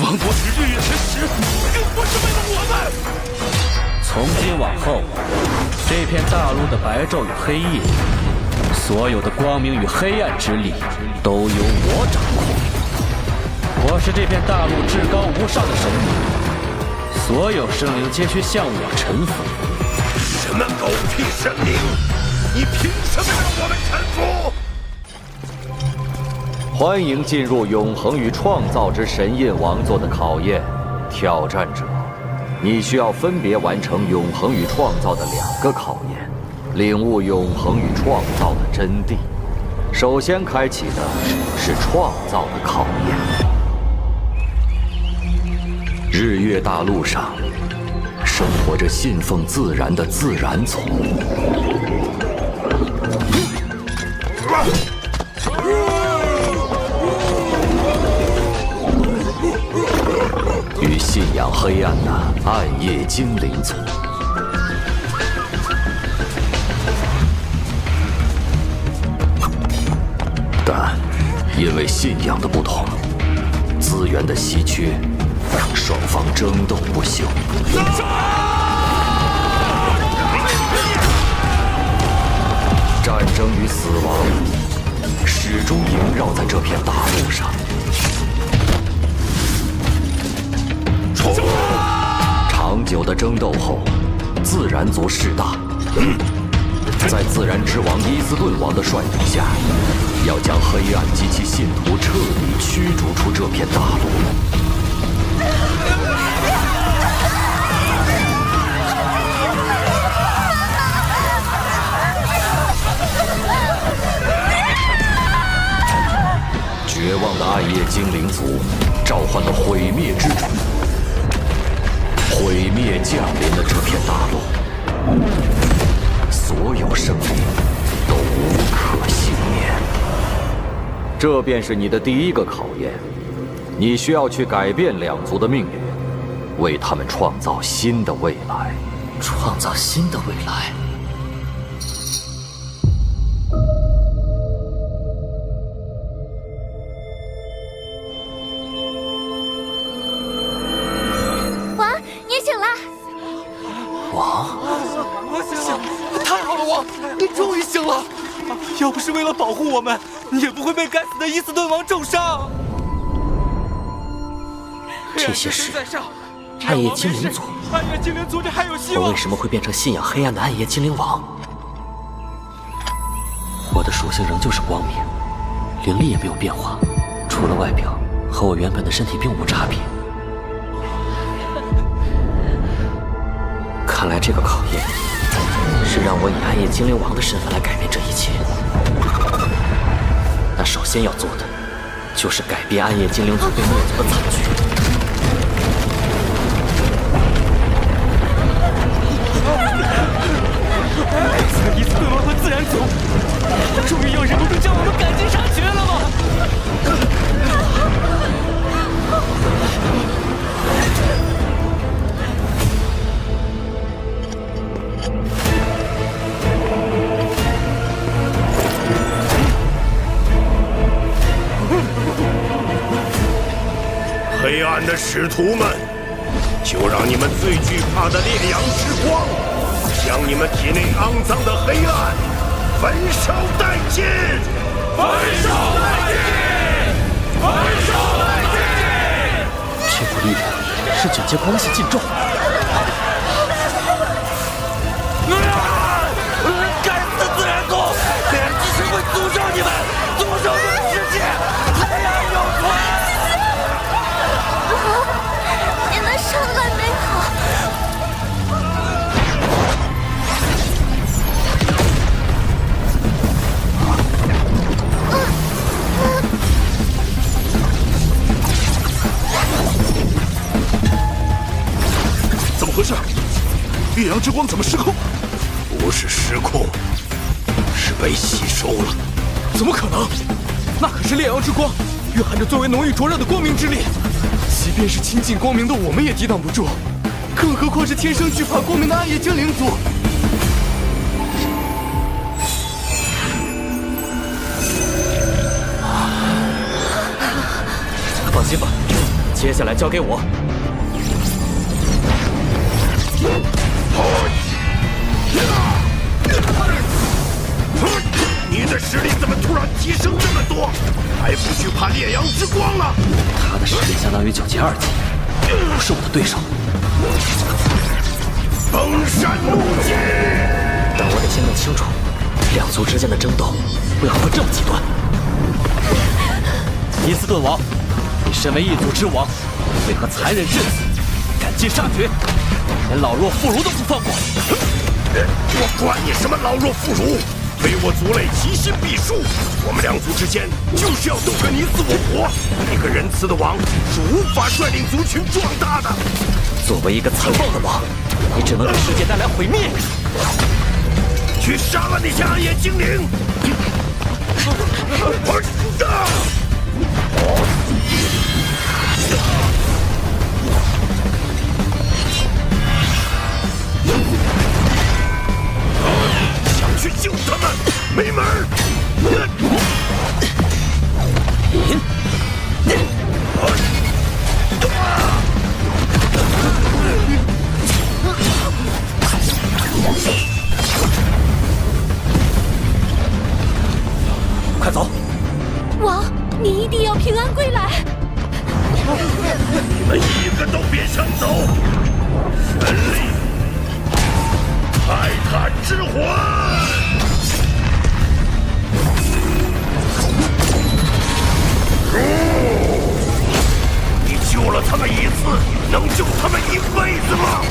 王国是日月之始，更不是为了我们。从今往后，这片大陆的白昼与黑夜，所有的光明与黑暗之力，都由我掌控。我是这片大陆至高无上的神明，所有生灵皆需向我臣服。什么狗屁神灵？你凭什么让我们臣服？欢迎进入永恒与创造之神印王座的考验，挑战者，你需要分别完成永恒与创造的2个考验，领悟永恒与创造的真谛。首先开启的是创造的考验。日月大陆上，生活着信奉自然的自然族。与信仰黑暗的暗夜精灵族，但因为信仰的不同，资源的稀缺，双方争斗不休。战争与死亡始终萦绕在这片大陆上。长久的争斗后，自然族势大。在自然之王伊斯顿王的率领下，要将黑暗及其信徒彻底驱逐出这片大陆。绝望的暗夜精灵族召唤了毁灭之主。毁灭降临了这片大陆，所有生灵都无可幸免。这便是你的第1个考验，你需要去改变2族的命运，为他们创造新的未来。创造新的未来。要不是为了保护我们，也不会被该死的伊斯顿王重伤。这些事，暗夜精灵族，暗夜精灵族这还有希望。我为什么会变成信仰黑暗的暗夜精灵王？我的属性仍旧是光明，灵力也没有变化，除了外表和我原本的身体并无差别。看来这个考验是让我以暗夜精灵王的身份来改变这一切。那首先要做的，就是改变暗夜精灵族被灭族的惨剧。该死的伊斯顿王和自然族，终于要忍不住将我们赶尽杀绝了吗？黑暗的使徒们，就让你们最惧怕的烈阳之光，将你们体内肮脏的黑暗焚烧殆尽！焚烧殆尽！焚烧殆尽！这股力量是9阶光系禁咒。该死的自然族！黑暗之神会诅咒你们，诅咒这个世界！黑暗永存！你们上来没有？怎么回事？烈阳之光怎么失控？不是失控，是被吸收了。怎么可能？那可是烈阳之光，蕴含着最为浓郁灼热的光明之力。即便是亲近光明的我们也抵挡不住，更何况是天生惧怕光明的暗夜精灵族。放心吧，接下来交给我。你的实力怎么突然提升这么多？还不惧怕烈阳之光了？他的实力相当于9级2级，不是我的对手。崩山怒击！但我得先弄清楚，两族之间的争斗为何会这么极端。伊斯顿王，你身为一族之王，为何残忍至此，赶尽杀绝，连老弱妇孺都不放过？我管你什么老弱妇孺！非我族类，其心必诛。我们两族之间就是要斗个你死我活。一个仁慈的王是无法率领族群壮大的。作为一个残暴的王，你只能给世界带来毁灭。去杀了那些暗夜精灵！想去救他们，没门儿！快走！王，你一定要平安归来！你们一个都别想走！神力，泰坦之魂！你救了他们一次，能救他们一辈子吗？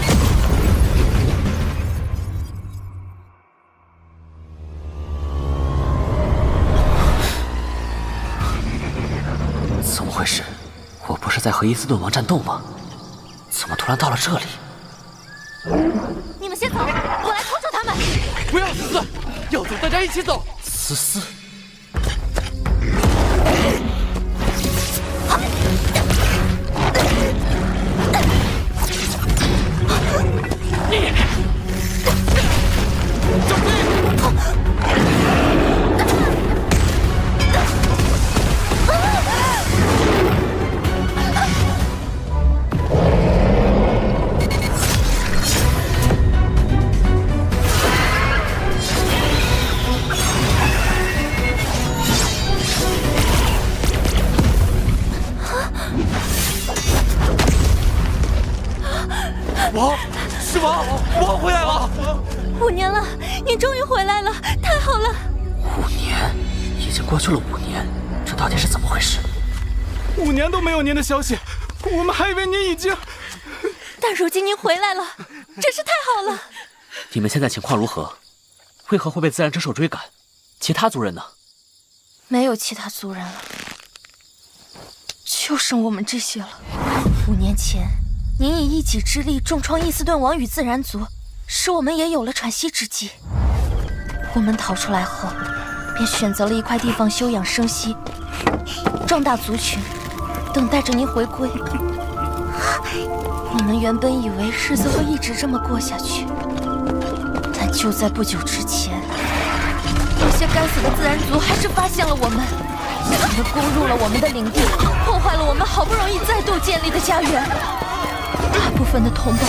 怎么回事？我不是在和伊斯顿王战斗吗？怎么突然到了这里？你们先走，我来拖住他们。不要死，要走大家一起走。思思，王，是王，王回来了5年了，你终于回来了，太好了！5年，已经过去了5年，这到底是怎么回事！5年都没有您的消息，我们还以为您已经……但如今您回来了，真是太好了。你们现在情况如何？为何会被自然之兽追赶？其他族人呢？没有其他族人了，就剩我们这些了。5年前，您以一己之力重创伊斯顿王与自然族，使我们也有了喘息之机。我们逃出来后，便选择了一块地方休养生息，壮大族群，等待着您回归。我们原本以为日子会一直这么过下去，但就在不久之前，有些该死的自然族还是发现了我们，他们攻入了我们的领地，破坏了我们好不容易再度建立的家园。大部分的同胞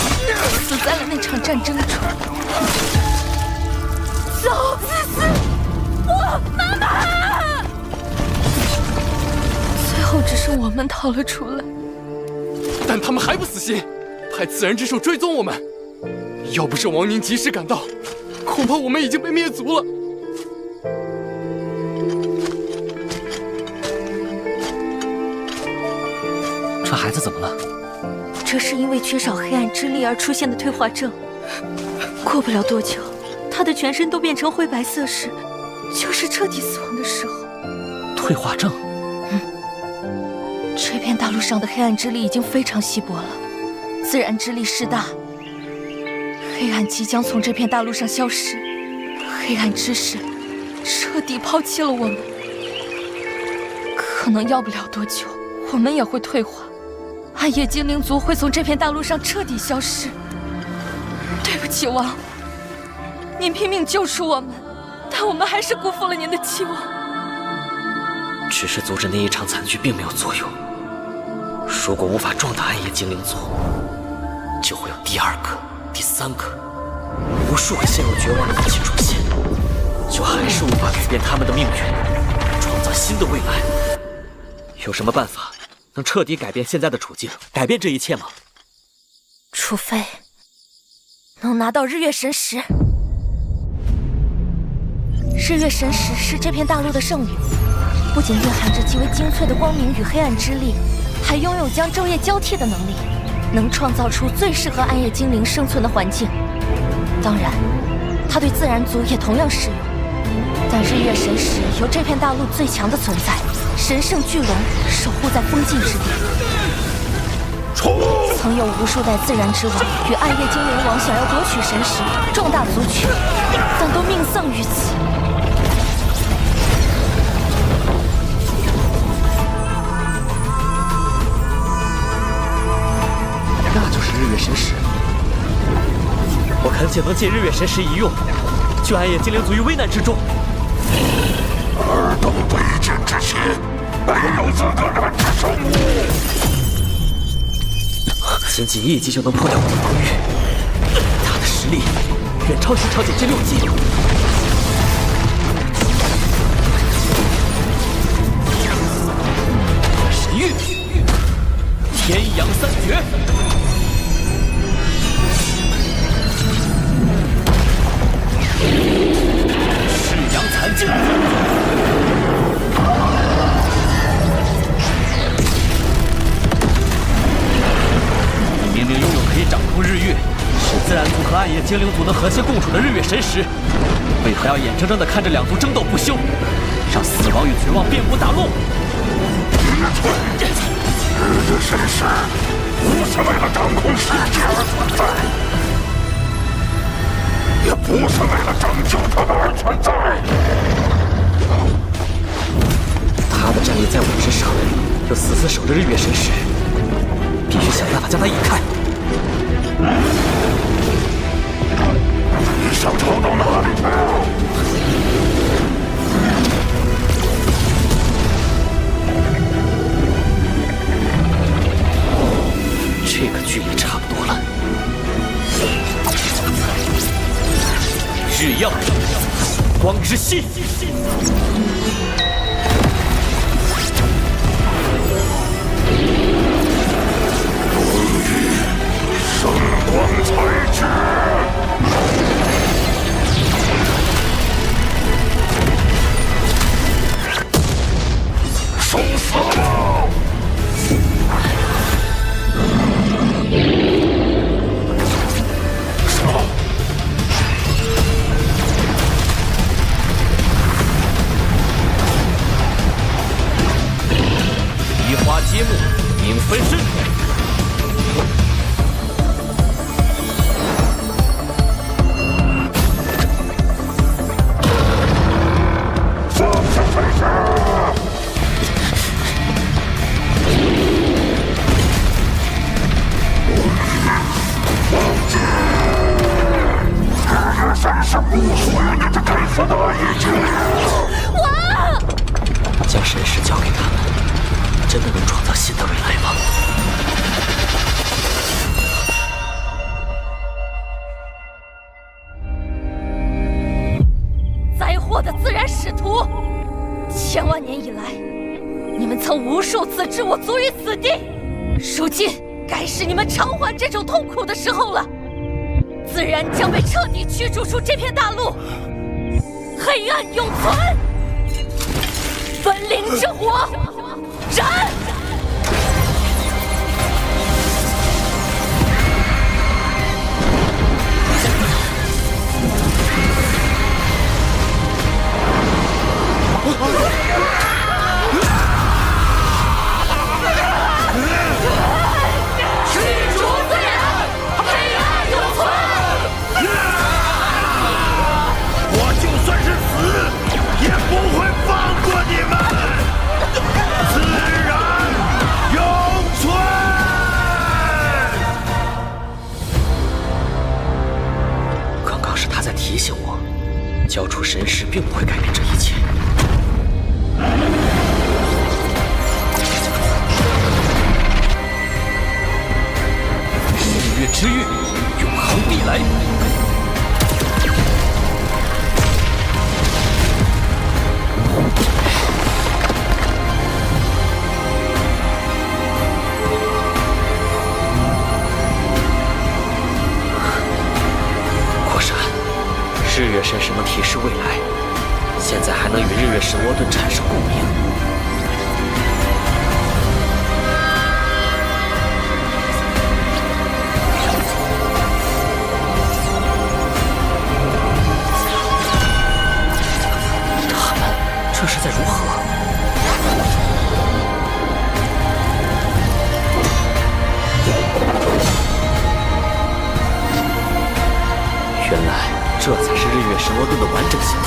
死在了那场战争中。走，思思，我妈妈！最后只剩我们逃了出来。但他们还不死心，派自然之兽追踪我们。要不是王宁及时赶到，恐怕我们已经被灭族了。这孩子怎么了？这是因为缺少黑暗之力而出现的退化症。过不了多久，他的全身都变成灰白色时，就是彻底死亡的时候。退化症？这片大陆上的黑暗之力已经非常稀薄了，自然之力势大，黑暗即将从这片大陆上消失。黑暗之势彻底抛弃了我们，可能要不了多久，我们也会退化。暗夜精灵族会从这片大陆上彻底消失。对不起，王，您拼命救出我们，但我们还是辜负了您的期望。只是阻止那一场惨剧并没有作用。如果无法壮大暗夜精灵族，就会有第二个、第三个，无数个陷入绝望的母亲出现，就还是无法改变他们的命运，创造新的未来。有什么办法能彻底改变现在的处境，改变这一切吗？除非能拿到日月神石。日月神石是这片大陆的圣物，不仅蕴含着极为精粹的光明与黑暗之力，还拥有将昼夜交替的能力，能创造出最适合暗夜精灵生存的环境。当然，它对自然族也同样适用。但日月神石由这片大陆最强的存在神圣巨龙守护在封禁之地。曾有无数代自然之王与暗夜精灵王想要夺取神石，壮大族群，但都命丧于此。那就是日月神石，我恳请能借日月神石一用，救暗夜精灵族于危难之中。尔等卑贱之心，没有资格染指圣物。仅仅1击就能破掉我的防御，他的实力远超寻常九阶6级。神域，天阳三绝。赤阳残镜，你明明拥有可以掌控日月，使自然族和暗夜精灵族能和谐共处的日月神石，为何要眼睁睁地看着两族争斗不休，让死亡与绝望遍布大陆？日月神石不是为了掌控世界而存在，也不是为了拯救他们而存在。他的战力在我之上，又死死守着日月神石，必须想办法将他引开。你想逃到哪里去？这个距离差不多了。日曜，光之息。圣光才智，受死吧！移花接木，影分身。放下飞石！放弃！日月神石不属于你这该死的暗夜精灵！将神石交给他们，真的能创造新的未来吗？灾祸的自然使徒，千万年以来，你们曾无数次置我族于死地，如今该是你们偿还这种痛苦的时候了。自然将被彻底驱逐出这片大陆，黑暗永存，分灵之火，燃！我就算是死，也不会放过你们！自然。之域，永恒必来。国山，日月神石能提示未来，现在还能与日月神窝盾产生共鸣。他们这是在如何？原来这才是日月神窝盾的完整形态。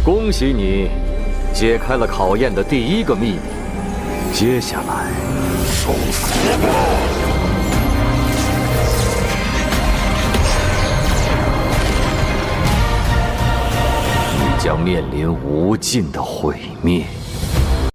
恭喜你，解开了考验的第一个秘密。接下来，受死吧！你将面临无尽的毁灭。